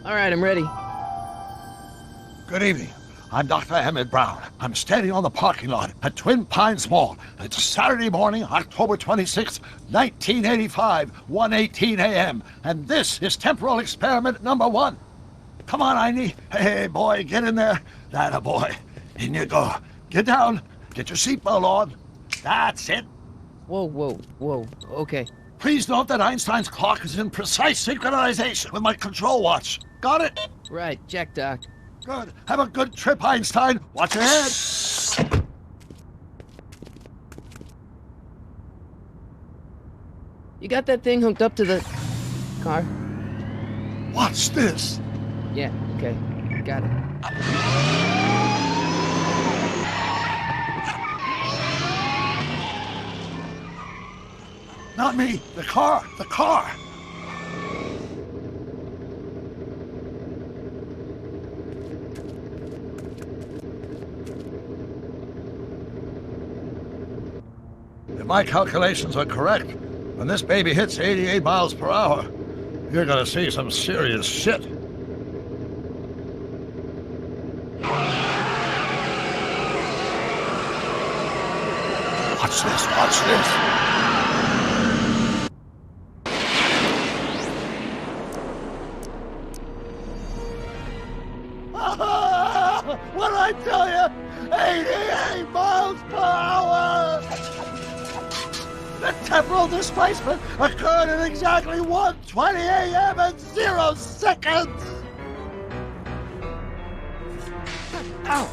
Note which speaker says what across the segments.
Speaker 1: All right, I'm ready.
Speaker 2: Good evening. I'm Dr. Emmett Brown. I'm standing on the parking lot at Twin Pines Mall. It's Saturday morning, October 26, 1985, 1:18 a.m. And this is temporal experiment number 1. Come on, Einie. Hey, boy, get in there. That boy. In you go. Get down. Get your seatbelt on. That's it.
Speaker 1: Whoa. Okay.
Speaker 2: Please note that Einstein's clock is in precise synchronization with my control watch. Got it?
Speaker 1: Right, check, Doc.
Speaker 2: Good. Have a good trip, Einstein. Watch your head.
Speaker 1: You got that thing hooked up to the car?
Speaker 2: Watch this.
Speaker 1: Yeah, okay. Got it.
Speaker 2: Not me. The car. The car. If my calculations are correct, when this baby hits 88 miles per hour, you're gonna see some serious shit. Watch this, watch this. What did I tell you? 88 miles per hour! The temporal displacement occurred at exactly 1:20 a.m. and 0 seconds!
Speaker 1: Ow!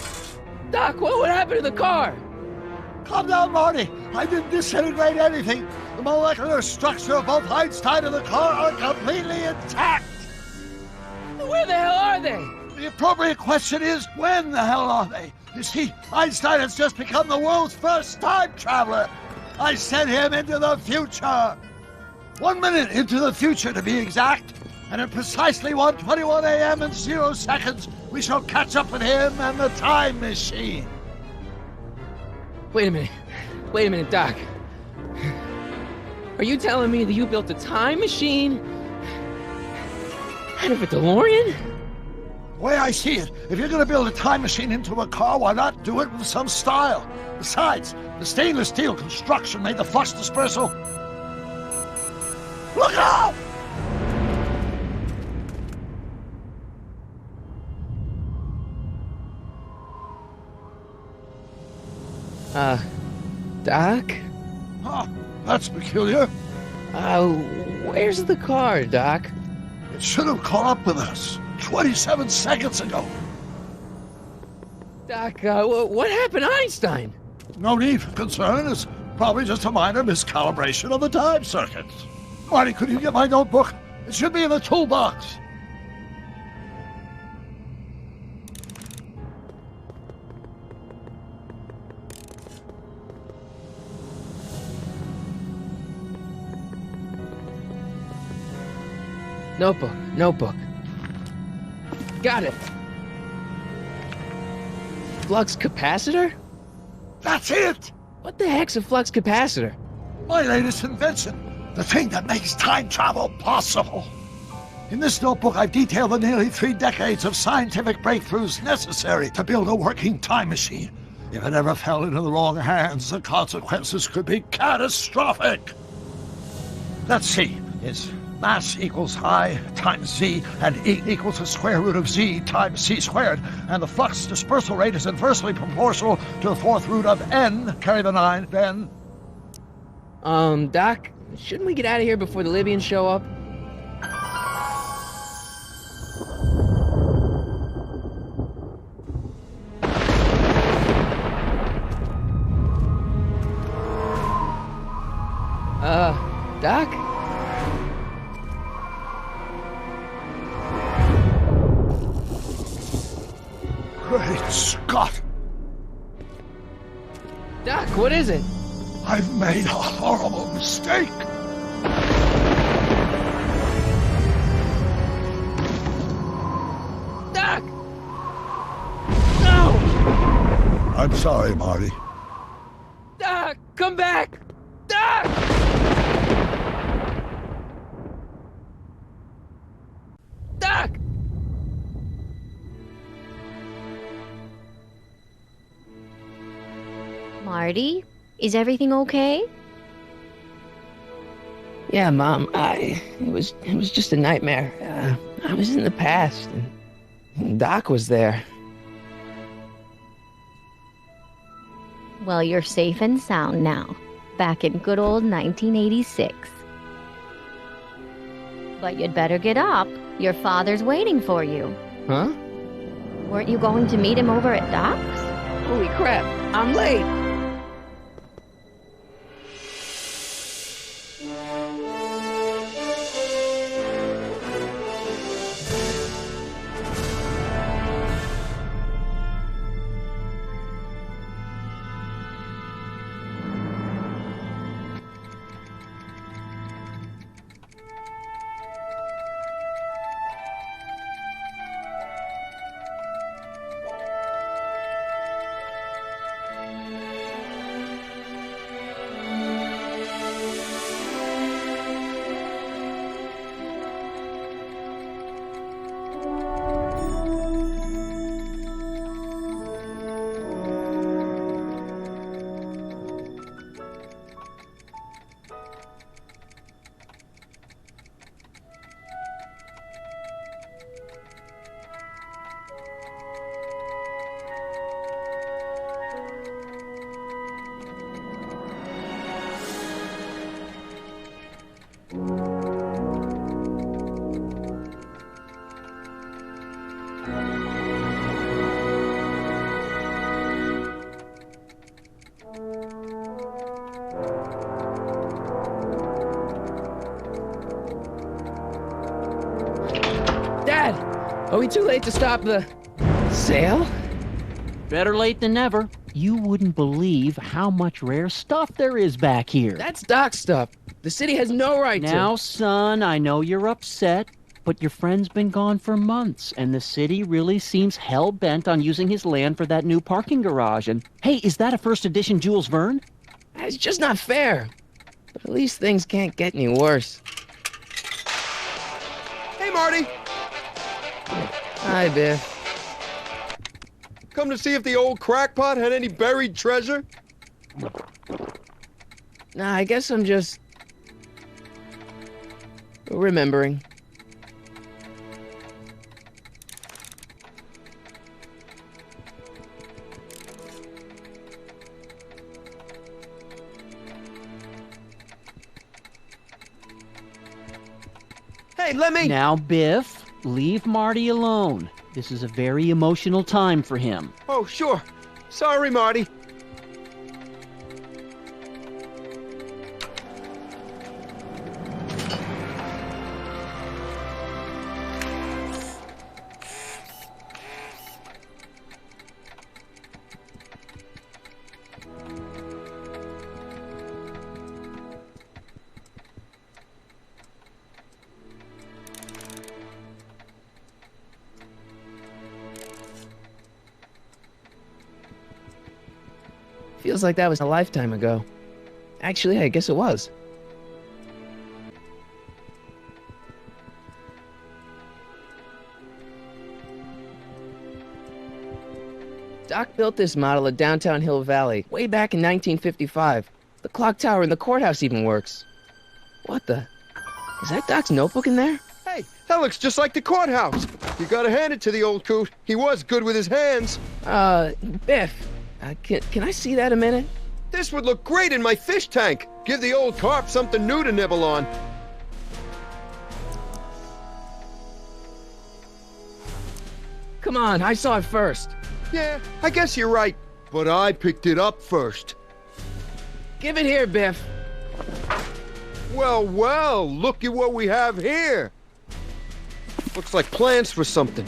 Speaker 1: Doc, what happened to the car?
Speaker 2: Calm down, Marty. I didn't disintegrate anything. The molecular structure of both Einstein and the car are completely intact.
Speaker 1: Where the hell are they?
Speaker 2: The appropriate question is, when the hell are they? You see, Einstein has just become the world's first time traveler. I sent him into the future. 1 minute into the future, to be exact. And at precisely 1:21 a.m. and 0 seconds, we shall catch up with him and the time machine.
Speaker 1: Wait a minute, Doc. Are you telling me that you built a time machine out of a DeLorean?
Speaker 2: The way I see it, if you're gonna build a time machine into a car, why not do it with some style? Besides, the stainless steel construction made the flux dispersal. Look out!
Speaker 1: Doc?
Speaker 2: Huh, that's peculiar.
Speaker 1: Where's the car, Doc?
Speaker 2: It should have caught up with us 27 seconds ago.
Speaker 1: Doc, what happened to Einstein?
Speaker 2: No need for concern. It's probably just a minor miscalibration of the time circuits. Marty, could you get my notebook? It should be in the toolbox.
Speaker 1: Notebook. Got it. Flux capacitor?
Speaker 2: That's it!
Speaker 1: What the heck's a flux capacitor?
Speaker 2: My latest invention. The thing that makes time travel possible. In this notebook, I've detailed the nearly 3 decades of scientific breakthroughs necessary to build a working time machine. If it ever fell into the wrong hands, the consequences could be catastrophic. Let's see. It's mass equals I times Z, and E equals the square root of Z times C squared, and the flux dispersal rate is inversely proportional to the 4th root of N, carry the 9, then...
Speaker 1: Doc, shouldn't we get out of here before the Libyans show up? Doc?
Speaker 2: Great Scott!
Speaker 1: Doc, what is it?
Speaker 2: I've made a horrible mistake!
Speaker 1: Doc! No!
Speaker 2: I'm sorry, Marty.
Speaker 1: Doc, come back! Doc! Doc!
Speaker 3: Marty, is everything okay?
Speaker 1: Yeah, Mom, it was just a nightmare. I was in the past, and Doc was there.
Speaker 3: Well, you're safe and sound now, back in good old 1986. But you'd better get up. Your father's waiting for you.
Speaker 1: Huh?
Speaker 3: Weren't you going to meet him over at Doc's?
Speaker 1: Holy crap, I'm late! Dad, are we too late to stop the sale?
Speaker 4: Better late than never. You wouldn't believe how much rare stuff there is back here.
Speaker 1: That's Doc's stuff. The city has no right to.
Speaker 4: Now, son, I know you're upset, but your friend's been gone for months, and the city really seems hell-bent on using his land for that new parking garage. And, hey, is that a first edition Jules Verne?
Speaker 1: It's just not fair. But at least things can't get any worse.
Speaker 5: Hey, Marty!
Speaker 1: Hi, Biff.
Speaker 5: Come to see if the old crackpot had any buried treasure?
Speaker 1: Nah, I guess I'm just remembering.
Speaker 5: Hey, let me...
Speaker 4: Now, Biff, leave Marty alone. This is a very emotional time for him.
Speaker 5: Oh, sure. Sorry, Marty.
Speaker 1: Feels like that was a lifetime ago. Actually, I guess it was. Doc built this model of downtown Hill Valley way back in 1955. The clock tower in the courthouse even works. What the? Is that Doc's notebook in there?
Speaker 5: Hey, that looks just like the courthouse. You gotta hand it to the old coot. He was good with his hands.
Speaker 1: Biff. Can I see that a minute?
Speaker 5: This would look great in my fish tank. Give the old carp something new to nibble on.
Speaker 1: Come on, I saw it first.
Speaker 5: Yeah, I guess you're right. But I picked it up first.
Speaker 1: Give it here, Biff.
Speaker 5: Well, well, look at what we have here. Looks like plans for something.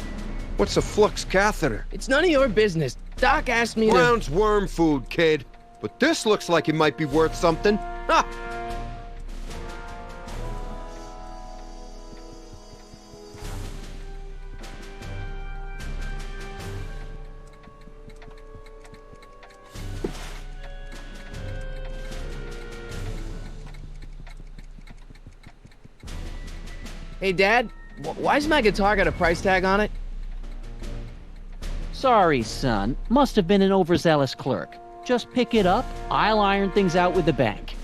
Speaker 5: What's a flux catheter?
Speaker 1: It's none of your business. Doc asked me to...
Speaker 5: Brown's worm food, kid. But this looks like it might be worth something. Ha!
Speaker 1: Hey, Dad, why's my guitar got a price tag on it?
Speaker 4: Sorry, son. Must have been an overzealous clerk. Just pick it up. I'll iron things out with the bank.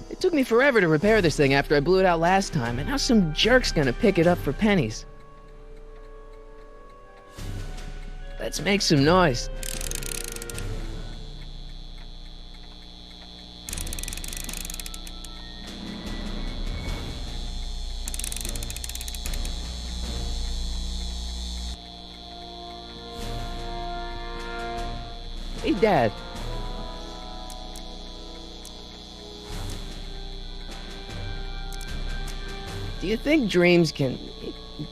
Speaker 1: It took me forever to repair this thing after I blew it out last time, and now some jerk's gonna pick it up for pennies. Let's make some noise. Hey, Dad. Do you think dreams can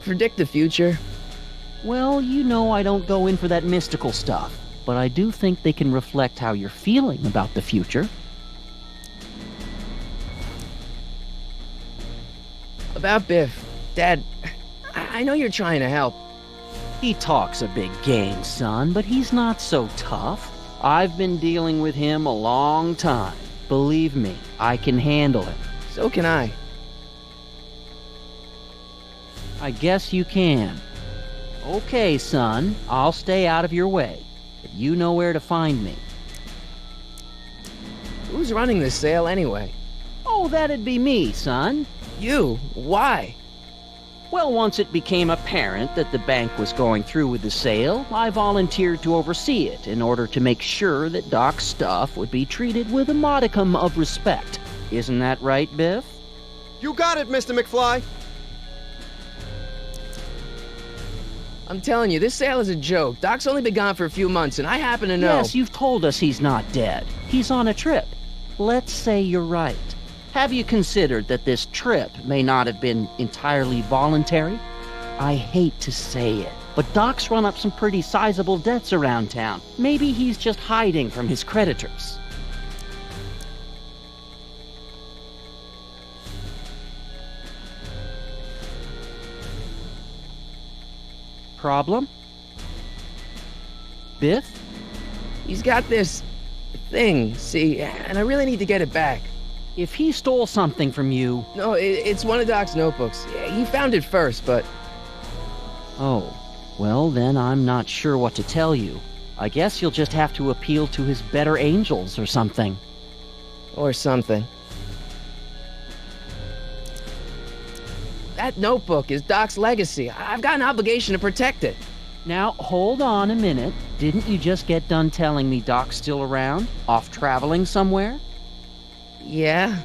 Speaker 1: predict the future?
Speaker 4: Well, you know I don't go in for that mystical stuff, but I do think they can reflect how you're feeling about the future.
Speaker 1: About Biff, Dad, I know you're trying to help.
Speaker 4: He talks a big game, son, but he's not so tough. I've been dealing with him a long time. Believe me, I can handle him.
Speaker 1: So can I.
Speaker 4: I guess you can. Okay, son, I'll stay out of your way, but you know where to find me.
Speaker 1: Who's running this sale anyway?
Speaker 4: Oh, that'd be me, son.
Speaker 1: You? Why?
Speaker 4: Well, once it became apparent that the bank was going through with the sale, I volunteered to oversee it in order to make sure that Doc's stuff would be treated with a modicum of respect. Isn't that right, Biff?
Speaker 5: You got it, Mr. McFly.
Speaker 1: I'm telling you, this sale is a joke. Doc's only been gone for a few months, and I happen to know...
Speaker 4: Yes, you've told us he's not dead. He's on a trip. Let's say you're right. Have you considered that this trip may not have been entirely voluntary? I hate to say it, but Doc's run up some pretty sizable debts around town. Maybe he's just hiding from his creditors. Problem? Biff?
Speaker 1: He's got this thing, see, and I really need to get it back.
Speaker 4: If he stole something from you...
Speaker 1: No, it's one of Doc's notebooks. Yeah, he found it first, but...
Speaker 4: Oh, well then I'm not sure what to tell you. I guess you'll just have to appeal to his better angels or something.
Speaker 1: Or something. That notebook is Doc's legacy. I've got an obligation to protect it.
Speaker 4: Now, hold on a minute. Didn't you just get done telling me Doc's still around? Off traveling somewhere?
Speaker 1: Yeah?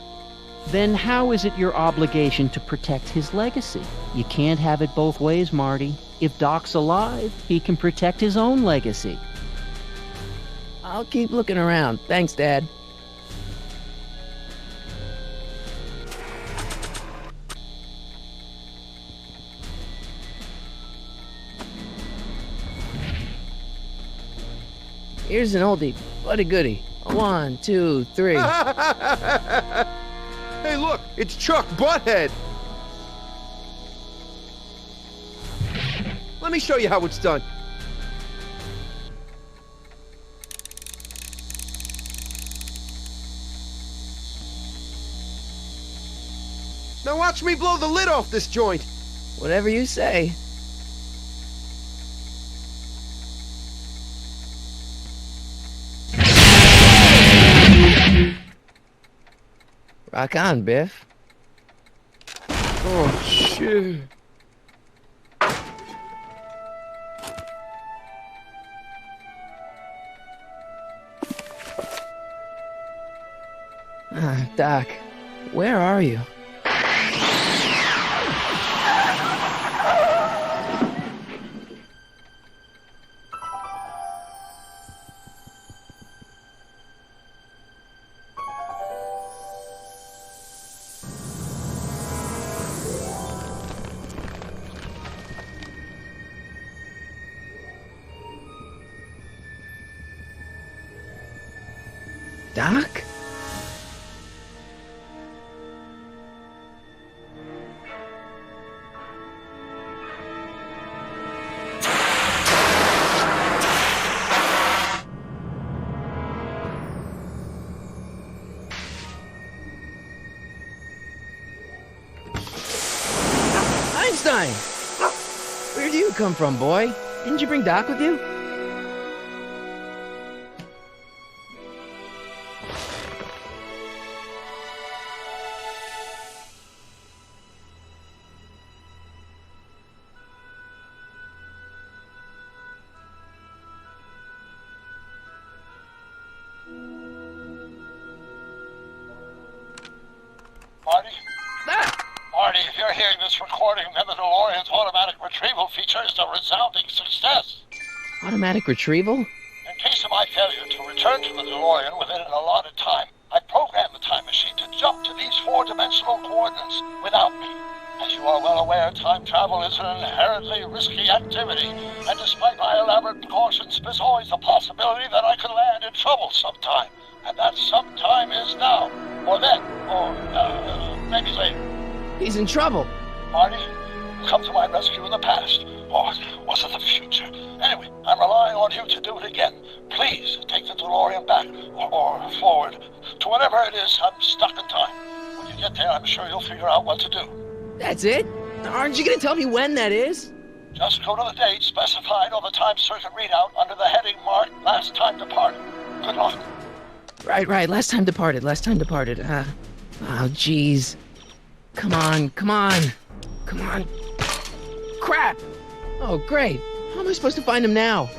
Speaker 4: Then how is it your obligation to protect his legacy? You can't have it both ways, Marty. If Doc's alive, he can protect his own legacy.
Speaker 1: I'll keep looking around. Thanks, Dad. Here's an oldie, but a goodie. 1, 2, 3.
Speaker 5: Hey, look, it's Chuck Butthead. Let me show you how it's done. Now watch me blow the lid off this joint.
Speaker 1: Whatever you say. Rock on, Biff.
Speaker 5: Oh, shit.
Speaker 1: Doc, where are you? Doc? Einstein! Where do you come from, boy? Didn't you bring Doc with you?
Speaker 2: Marty?
Speaker 1: Ah!
Speaker 2: Marty, if you're hearing this recording, then the DeLorean's automatic retrieval feature is a resounding success.
Speaker 1: Automatic retrieval?
Speaker 2: In case of my failure to return to the DeLorean within an allotted time, I programmed the time machine to jump to these four-dimensional coordinates without me. As you are well aware, time travel is an inherently risky activity, and despite my elaborate precautions, there's always a possibility that I could land in trouble sometime. And that sometime is now, or then, or maybe later.
Speaker 1: He's in trouble.
Speaker 2: Marty, you come to my rescue in the past, or was it the future? Anyway, I'm relying on you to do it again. Please take the DeLorean back, or forward, to whatever it is. I'm stuck in time. When you get there, I'm sure you'll figure out what to do.
Speaker 1: That's it? Aren't you gonna tell me when that is?
Speaker 2: Just go to the date specified on the time circuit readout under the heading marked Last Time Departed. Good luck.
Speaker 1: Right. Last time departed. Oh, jeez. Come on. Crap! Oh, great. How am I supposed to find him now?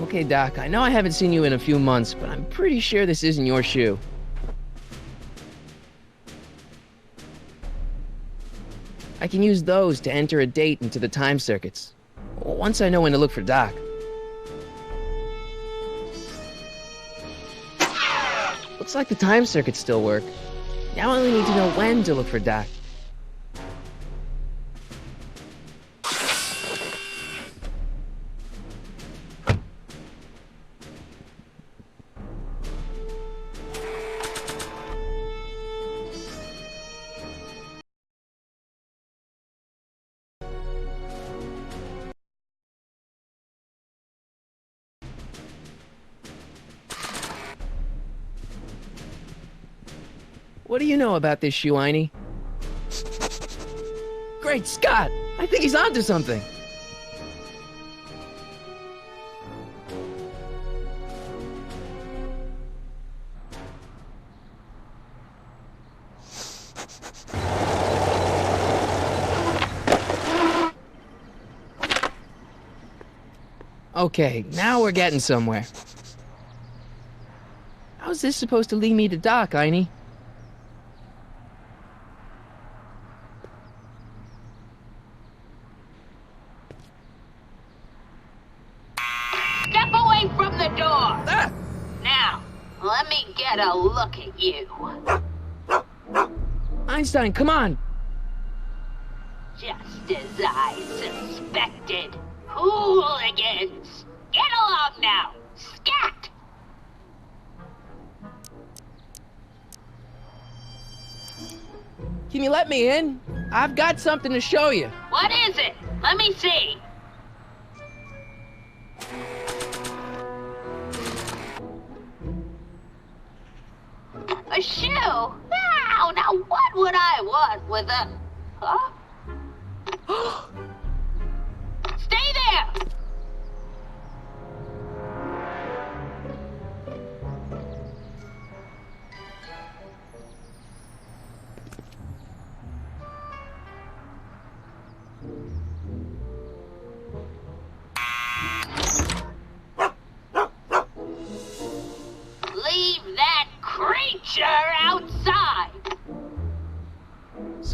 Speaker 1: Okay, Doc, I know I haven't seen you in a few months, but I'm pretty sure this isn't your shoe. I can use those to enter a date into the time circuits. Once I know when to look for Doc. Looks like the time circuits still work. Now I only need to know when to look for Doc. What do you know about this shoe, Einie? Great Scott! I think he's onto something! Okay, now we're getting somewhere. How's this supposed to lead me to Doc, Einie?
Speaker 6: Step away from the door!
Speaker 1: Ah!
Speaker 6: Now, let me get a look at you.
Speaker 1: Einstein, come on!
Speaker 6: Just as I suspected. Hooligans! Get along now! Scat!
Speaker 1: Can you let me in? I've got something to show you.
Speaker 6: What is it? Let me see. A shoe? Now what would I want with a... Huh? Stay there! Leave that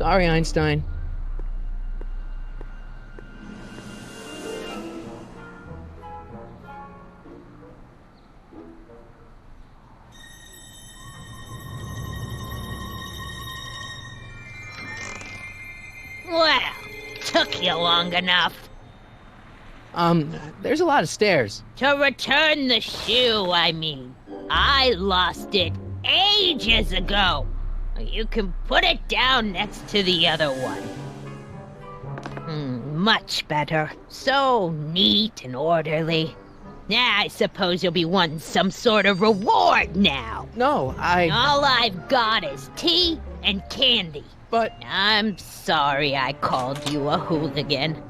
Speaker 1: Sorry, Einstein.
Speaker 6: Well, took you long enough.
Speaker 1: There's a lot of stairs.
Speaker 6: To return the shoe, I mean. I lost it ages ago. You can put it down next to the other one. Much better. So neat and orderly. Yeah, I suppose you'll be wanting some sort of reward now.
Speaker 1: No,
Speaker 6: All I've got is tea and candy.
Speaker 1: But...
Speaker 6: I'm sorry I called you a hooligan.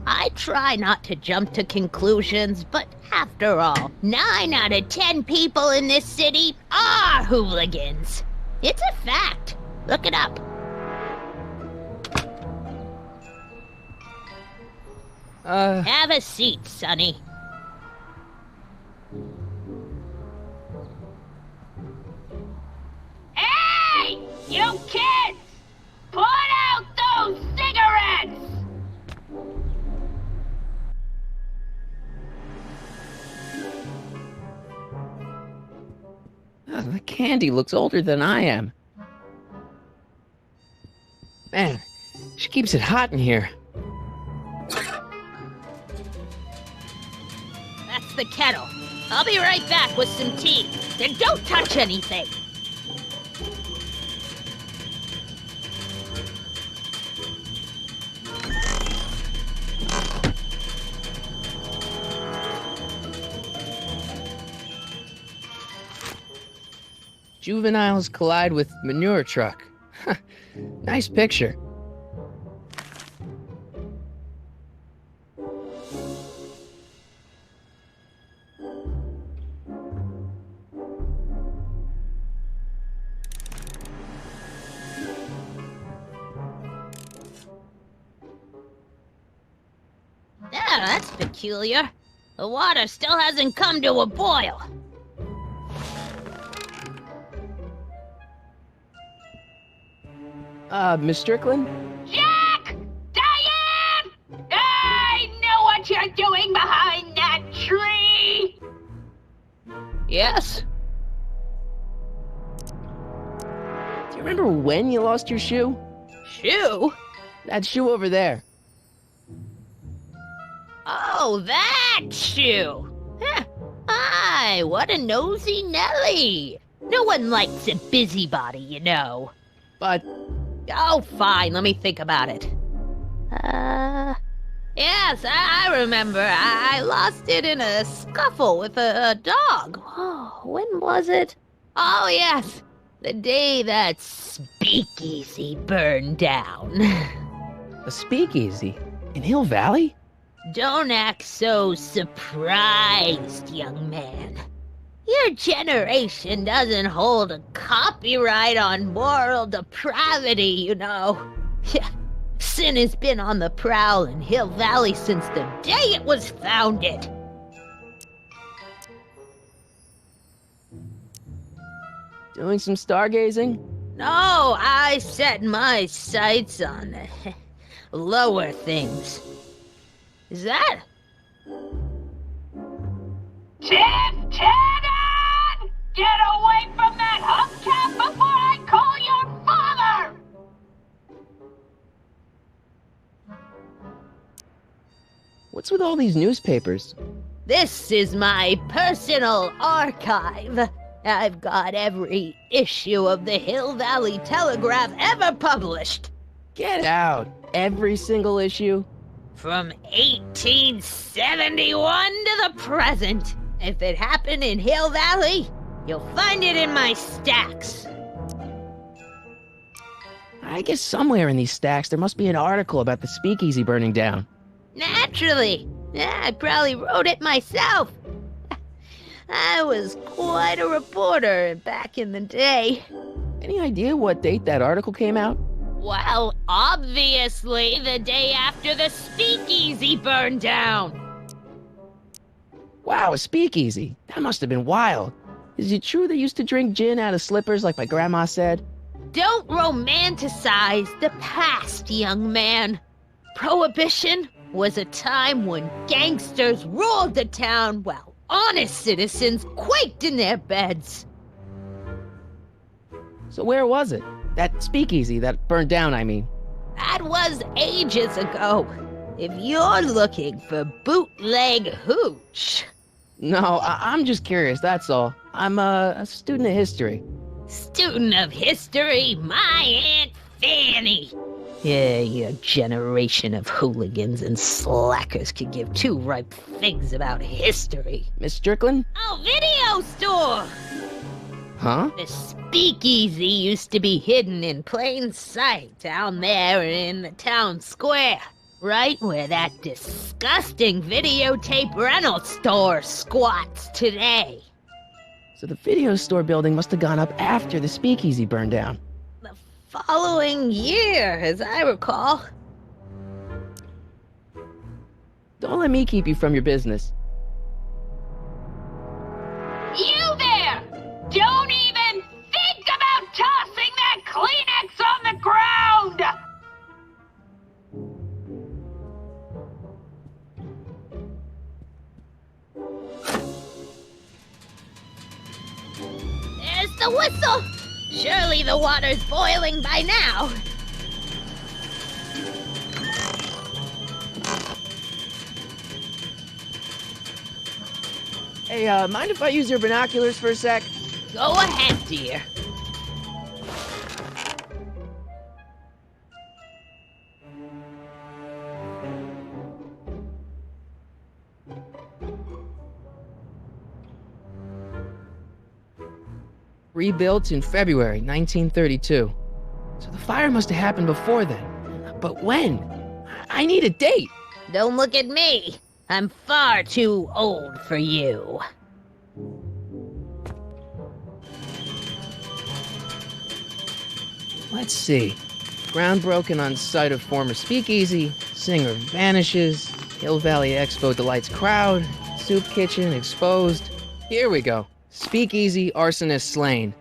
Speaker 6: I try not to jump to conclusions, but after all, 9 out of 10 people in this city are hooligans. It's a fact. Look it up. Have a seat, Sonny. Hey! You kids! Put out those cigarettes!
Speaker 1: The candy looks older than I am. Man, she keeps it hot in here.
Speaker 6: That's the kettle. I'll be right back with some tea. Then don't touch anything.
Speaker 1: Juveniles collide with manure truck. Nice picture.
Speaker 6: Yeah, that's peculiar. The water still hasn't come to a boil.
Speaker 1: Miss Strickland?
Speaker 6: Jack! Diane! I know what you're doing behind that tree!
Speaker 1: Yes? Do you remember when you lost your shoe?
Speaker 6: Shoe?
Speaker 1: That shoe over there.
Speaker 6: Oh, that shoe! Huh. Aye, what a nosy Nelly! No one likes a busybody, you know.
Speaker 1: But...
Speaker 6: Oh, fine, let me think about it. Yes, I remember. I lost it in a scuffle with a dog. Oh, when was it? Oh, yes, the day that speakeasy burned down.
Speaker 1: a speakeasy? In Hill Valley?
Speaker 6: Don't act so surprised, young man. Your generation doesn't hold a copyright on moral depravity, you know. Sin has been on the prowl in Hill Valley since the day it was founded.
Speaker 1: Doing some stargazing?
Speaker 6: No, I set my sights on lower things. Is that? Tim Tannen! Get away from that hubcap before I call your father!
Speaker 1: What's with all these newspapers?
Speaker 6: This is my personal archive. I've got every issue of the Hill Valley Telegraph ever published.
Speaker 1: Get out! Every single issue?
Speaker 6: From 1871 to the present. If it happened in Hill Valley, you'll find it in my stacks.
Speaker 1: I guess somewhere in these stacks there must be an article about the speakeasy burning down.
Speaker 6: Naturally. Yeah, I probably wrote it myself. I was quite a reporter back in the day.
Speaker 1: Any idea what date that article came out?
Speaker 6: Well, obviously the day after the speakeasy burned down.
Speaker 1: Wow, a speakeasy. That must have been wild. Is it true they used to drink gin out of slippers like my grandma said?
Speaker 6: Don't romanticize the past, young man. Prohibition was a time when gangsters ruled the town while honest citizens quaked in their beds.
Speaker 1: So where was it? That speakeasy that burned down, I mean.
Speaker 6: That was ages ago. If you're looking for bootleg hooch.
Speaker 1: No, I'm just curious, that's all. I'm a student of history.
Speaker 6: Student of history, my Aunt Fanny. Yeah, your generation of hooligans and slackers could give two ripe figs about history.
Speaker 1: Miss Strickland?
Speaker 6: Oh, video store!
Speaker 1: Huh?
Speaker 6: The speakeasy used to be hidden in plain sight down there in the town square. Right where that disgusting videotape rental store squats today.
Speaker 1: So the video store building must have gone up after the speakeasy burned down.
Speaker 6: The following year, as I recall.
Speaker 1: Don't let me keep you from your business.
Speaker 7: You there! Don't even think about tossing that Kleenex on the ground!
Speaker 6: There's the whistle! Surely the water's boiling by now.
Speaker 1: Hey, mind if I use your binoculars for a sec?
Speaker 6: Go ahead, dear.
Speaker 1: Rebuilt in February 1932. So the fire must have happened before then. But when? I need a date.
Speaker 6: Don't look at me. I'm far too old for you.
Speaker 1: Let's see. Ground broken on site of former speakeasy. Singer vanishes. Hill Valley Expo delights crowd. Soup kitchen exposed. Here we go. Speakeasy arsonist slain.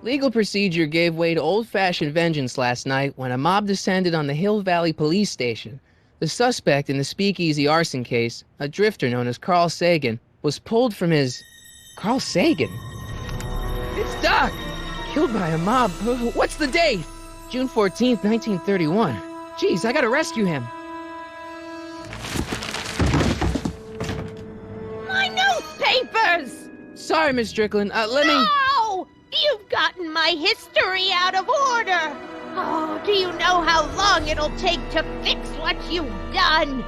Speaker 1: Legal procedure gave way to old-fashioned vengeance last night when a mob descended on the Hill Valley police station. The suspect in the speakeasy arson case, a drifter known as Carl Sagan, was pulled from his... Carl Sagan? It's Doc! Killed by a mob. What's the date? June 14th, 1931. Jeez, I gotta rescue him.
Speaker 6: My newspapers!
Speaker 1: Sorry, Miss Strickland. Let me...
Speaker 6: No! You've gotten my history out of order! Oh, do you know how long it'll take to fix what you've done?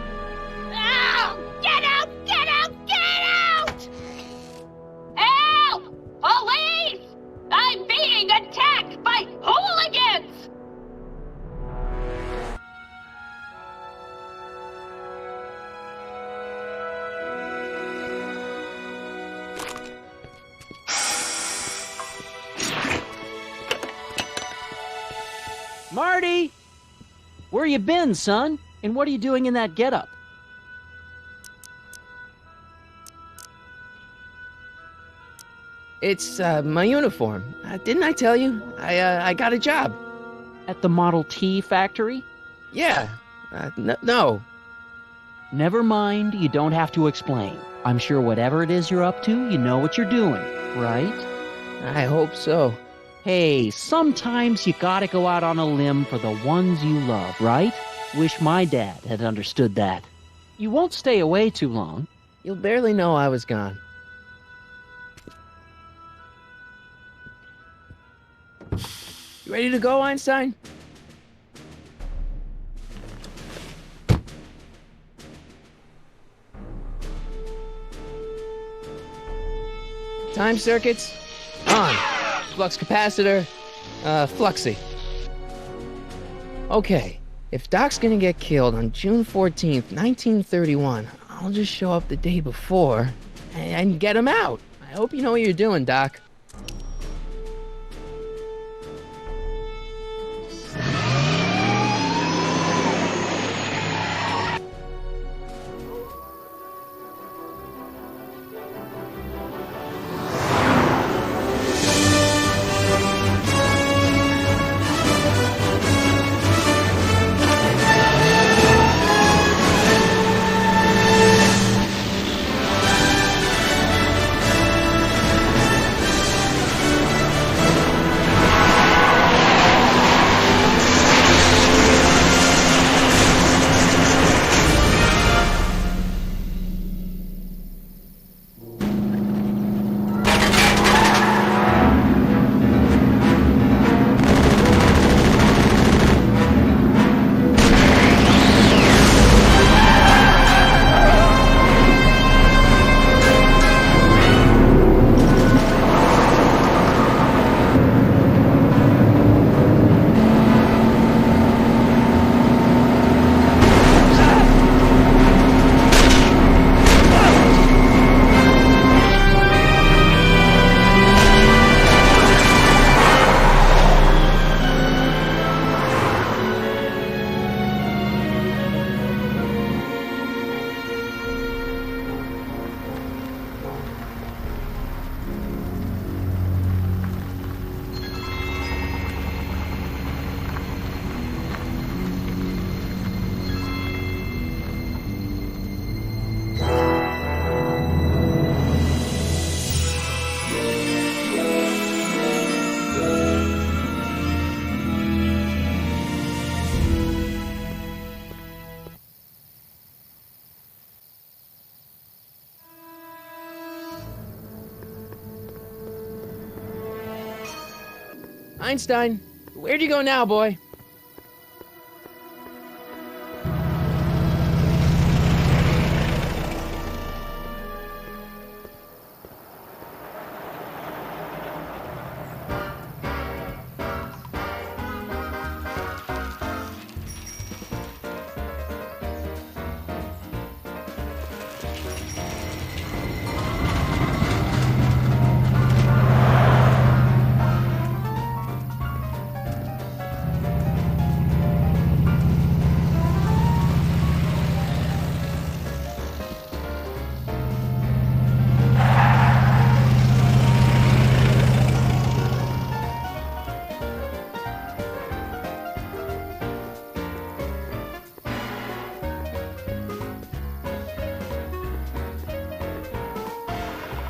Speaker 6: Oh, get out! Get out! Get out!
Speaker 7: Help! Police! I'm being attacked by hooligans!
Speaker 4: Marty! Where you been, son? And what are you doing in that getup?
Speaker 1: It's, my uniform. Didn't I tell you? I got a job.
Speaker 4: At the Model T factory?
Speaker 1: Yeah. No.
Speaker 4: Never mind, you don't have to explain. I'm sure whatever it is you're up to, you know what you're doing, right?
Speaker 1: I hope so.
Speaker 4: Hey, sometimes you gotta go out on a limb for the ones you love, right? Wish my dad had understood that. You won't stay away too long.
Speaker 1: You'll barely know I was gone. You ready to go, Einstein? Time circuits on. Flux capacitor, fluxy. Okay, if Doc's gonna get killed on June 14th, 1931, I'll just show up the day before and get him out. I hope you know what you're doing, Doc. Einstein, where'd you go now, boy?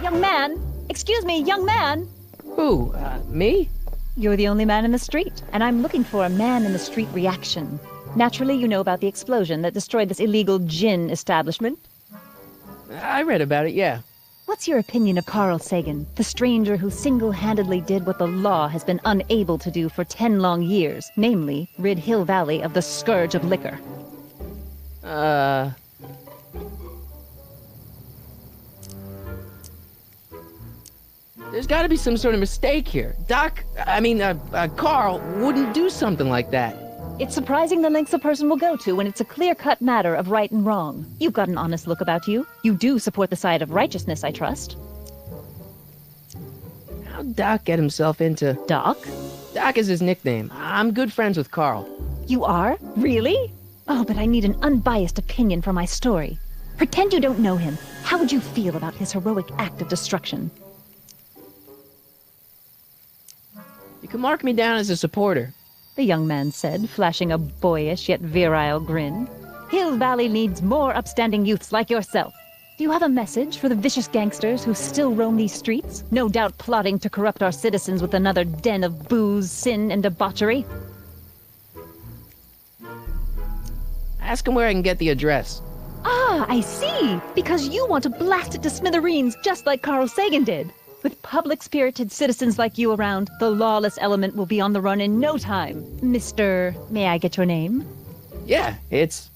Speaker 8: Young man! Excuse me, young man!
Speaker 1: Who, me?
Speaker 8: You're the only man in the street, and I'm looking for a man-in-the-street reaction. Naturally, you know about the explosion that destroyed this illegal gin establishment.
Speaker 1: I read about it, yeah.
Speaker 8: What's your opinion of Carl Sagan, the stranger who single-handedly did what the law has been unable to do for 10 long years, namely, rid Hill Valley of the scourge of liquor?
Speaker 1: There's gotta be some sort of mistake here. Carl wouldn't do something like that.
Speaker 8: It's surprising the lengths a person will go to when it's a clear-cut matter of right and wrong. You've got an honest look about you. You do support the side of righteousness, I trust.
Speaker 1: How'd Doc get himself into...
Speaker 8: Doc?
Speaker 1: Doc is his nickname. I'm good friends with Carl.
Speaker 8: You are? Really? Oh, but I need an unbiased opinion for my story. Pretend you don't know him. How would you feel about his heroic act of destruction?
Speaker 1: You can mark me down as a supporter.
Speaker 8: The young man said, flashing a boyish yet virile grin. Hill Valley needs more upstanding youths like yourself. Do you have a message for the vicious gangsters who still roam these streets, no doubt plotting to corrupt our citizens with another den of booze, sin, and debauchery?
Speaker 1: Ask him where I can get the address.
Speaker 8: Ah, I see! Because you want to blast it to smithereens just like Carl Sagan did. With public-spirited citizens like you around, the lawless element will be on the run in no time. Mr. May I get your name?
Speaker 1: Yeah, it's...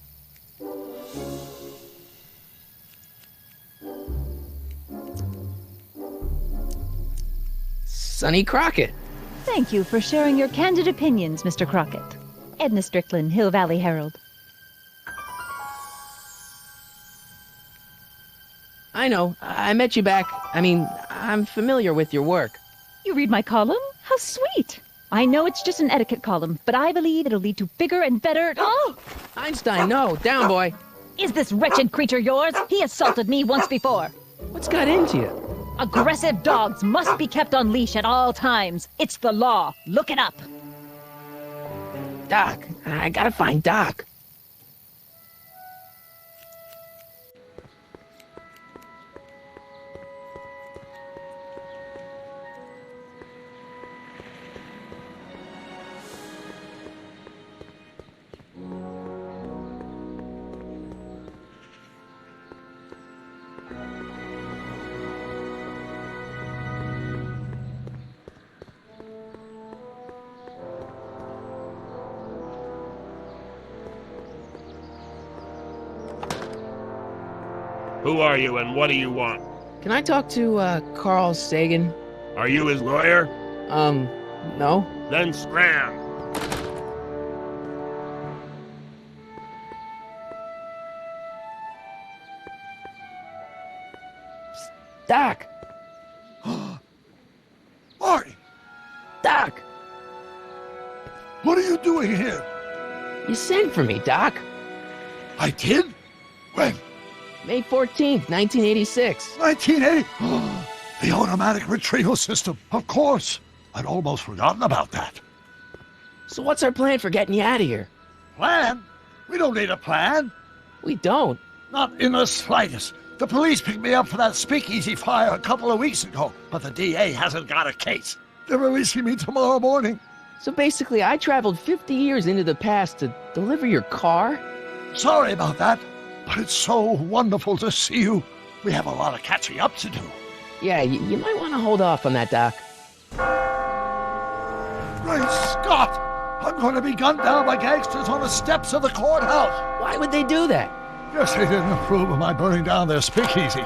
Speaker 1: Sonny Crockett.
Speaker 8: Thank you for sharing your candid opinions, Mr. Crockett. Edna Strickland, Hill Valley Herald.
Speaker 1: I know. I met you back. I'm familiar with your work.
Speaker 8: You read my column? How sweet! I know it's just an etiquette column, but I believe it'll lead to bigger and better... Oh!
Speaker 1: Einstein, no. Down, boy.
Speaker 8: Is this wretched creature yours? He assaulted me once before.
Speaker 1: What's got into you?
Speaker 8: Aggressive dogs must be kept on leash at all times. It's the law. Look it up.
Speaker 1: Doc. I gotta find Doc.
Speaker 9: Who are you and what do you want?
Speaker 1: Can I talk to, Carl Sagan?
Speaker 9: Are you his lawyer?
Speaker 1: No.
Speaker 9: Then scram!
Speaker 1: Doc!
Speaker 2: Marty!
Speaker 1: Doc!
Speaker 2: What are you doing here?
Speaker 1: You sent for me, Doc.
Speaker 2: I did? When?
Speaker 1: May 14th, 1986.
Speaker 2: 1980? The automatic retrieval system. Of course. I'd almost forgotten about that.
Speaker 1: So what's our plan for getting you out of here?
Speaker 2: Plan? We don't need a plan.
Speaker 1: We don't.
Speaker 2: Not in the slightest. The police picked me up for that speakeasy fire a couple of weeks ago, but the DA hasn't got a case. They're releasing me tomorrow morning.
Speaker 1: So basically, I traveled 50 years into the past to deliver your car?
Speaker 2: Sorry about that, but it's so wonderful to see you. We have a lot of catching up to do.
Speaker 1: Yeah, you might want to hold off on that, Doc.
Speaker 2: Great Scott! I'm going to be gunned down by gangsters on the steps of the courthouse.
Speaker 1: Why would they do that?
Speaker 2: Guess they didn't approve of my burning down their speakeasy.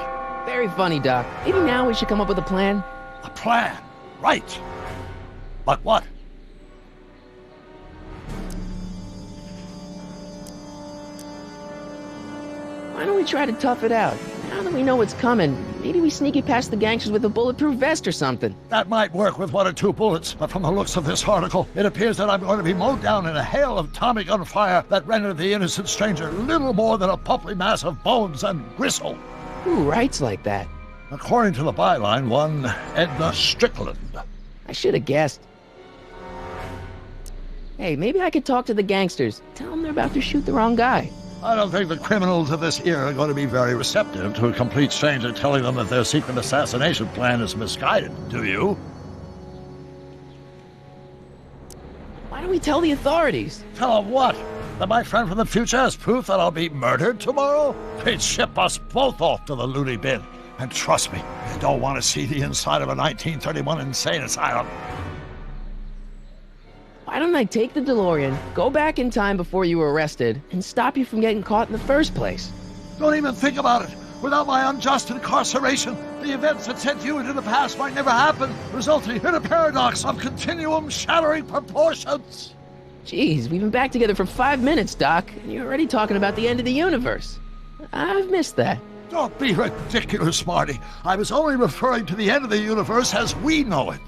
Speaker 1: Very funny, Doc. Maybe now we should come up with a plan.
Speaker 2: A plan? Right. But what?
Speaker 1: Why don't we try to tough it out? Now that we know what's coming, maybe we sneak it past the gangsters with a bulletproof vest or something.
Speaker 2: That might work with 1 or 2 bullets, but from the looks of this article, it appears that I'm going to be mowed down in a hail of Tommy gun fire that rendered the innocent stranger little more than a puppy mass of bones and gristle.
Speaker 1: Who writes like that?
Speaker 2: According to the byline, one Edna Strickland.
Speaker 1: I should have guessed. Hey, maybe I could talk to the gangsters. Tell them they're about to shoot the wrong guy.
Speaker 2: I don't think the criminals of this era are going to be very receptive to a complete stranger telling them that their secret assassination plan is misguided, do you?
Speaker 1: Why don't we tell the authorities?
Speaker 2: Tell them what? That my friend from the future has proof that I'll be murdered tomorrow? They'd ship us both off to the loony bin. And trust me, they don't want to see the inside of a 1931 insane asylum.
Speaker 1: Why don't I take the DeLorean, go back in time before you were arrested, and stop you from getting caught in the first place?
Speaker 2: Don't even think about it. Without my unjust incarceration, the events that sent you into the past might never happen, resulting in a paradox of continuum-shattering proportions.
Speaker 1: Jeez, we've been back together for 5 minutes, Doc, and you're already talking about the end of the universe. I've missed that.
Speaker 2: Don't be ridiculous, Marty. I was only referring to the end of the universe as we know it.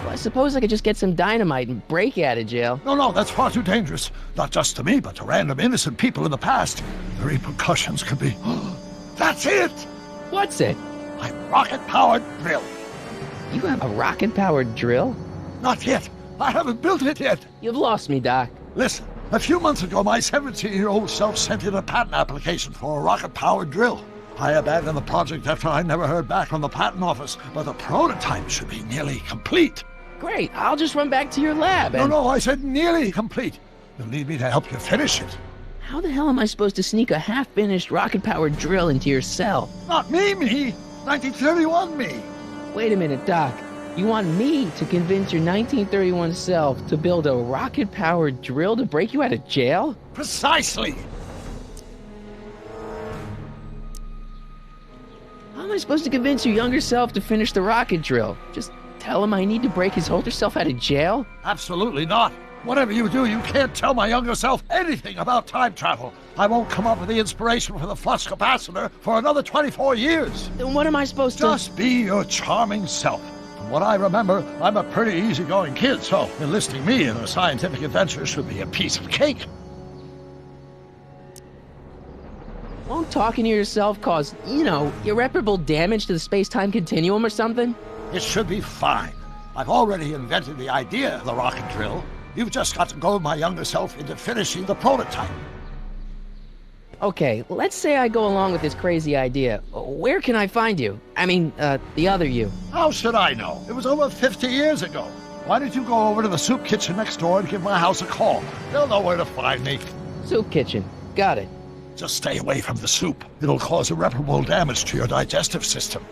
Speaker 1: Well, I suppose I could just get some dynamite and break you out of jail.
Speaker 2: No, that's far too dangerous. Not just to me, but to random innocent people in the past. The repercussions could be... That's it!
Speaker 1: What's it?
Speaker 2: My rocket-powered drill.
Speaker 1: You have a rocket-powered drill?
Speaker 2: Not yet. I haven't built it yet.
Speaker 1: You've lost me, Doc.
Speaker 2: Listen, a few months ago, my 17-year-old self sent in a patent application for a rocket-powered drill. I abandoned the project after I never heard back from the patent office, but the prototype should be nearly complete.
Speaker 1: Great, I'll just run back to your lab and...
Speaker 2: No, I said nearly complete. You'll need me to help you finish it.
Speaker 1: How the hell am I supposed to sneak a half-finished rocket-powered drill into your cell?
Speaker 2: Not me! 1931 me!
Speaker 1: Wait a minute, Doc. You want me to convince your 1931 self to build a rocket-powered drill to break you out of jail?
Speaker 2: Precisely!
Speaker 1: How am I supposed to convince your younger self to finish the rocket drill? Just tell him I need to break his older self out of jail?
Speaker 2: Absolutely not. Whatever you do, you can't tell my younger self anything about time travel. I won't come up with the inspiration for the flux capacitor for another 24 years.
Speaker 1: Then what am I supposed to...
Speaker 2: Just be your charming self. From what I remember, I'm a pretty easygoing kid, so enlisting me in a scientific adventure should be a piece of cake.
Speaker 1: Won't talking to yourself cause, irreparable damage to the space-time continuum or something?
Speaker 2: It should be fine. I've already invented the idea of the rocket drill. You've just got to goad my younger self into finishing the prototype.
Speaker 1: Okay, let's say I go along with this crazy idea. Where can I find you? I mean, the other you.
Speaker 2: How should I know? It was over 50 years ago. Why don't you go over to the soup kitchen next door and give my house a call? They'll know where to find me.
Speaker 1: Soup kitchen. Got it.
Speaker 2: Just stay away from the soup. It'll cause irreparable damage to your digestive system.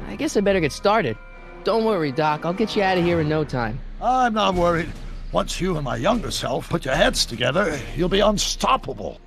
Speaker 1: I guess I better get started. Don't worry, Doc. I'll get you out of here in no time.
Speaker 2: I'm not worried. Once you and my younger self put your heads together, you'll be unstoppable.